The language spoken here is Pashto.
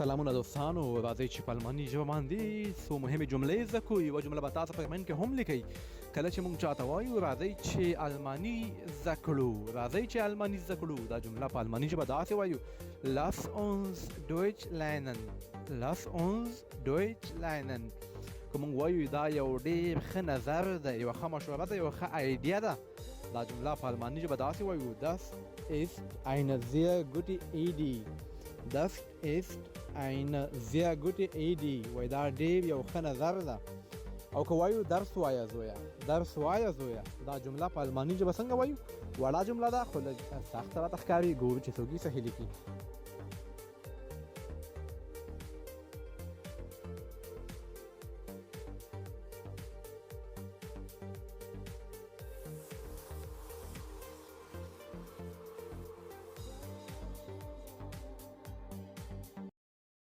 سلامونه دوستانو، راځئ چې په الماني ژبه باندې څو مهمې جملې زده کړو. یوه جمله به تاسو په کمنټ کې هم لیکئ. کله چې موږ چاته وایو راځئ چې الماني زده کړو، راځئ چې الماني زده کړو، دا جمله په الماني ژبه داسې وایو: Lass uns Deutsch lernen. Lass uns Deutsch lernen. که موږ وایو دا یو ډېر ښه نظر ده، یوه ښه مشوره ده، یوه ښه آیډیا ده، دا جمله په الماني ژبه داسې وایو: Das ist eine sehr gute Idee. Das ist eine sehr gute Idee. وای دا ډېر یو ښه نظر ده. او که وایو درس وایه زویه، درس وایه زویه، دا جمله په الماني ژبه څنګه وایو؟ وړه جمله ده خو لږ سخته راته ښکاري. ګورو چې څوک یې صحیح لیکي.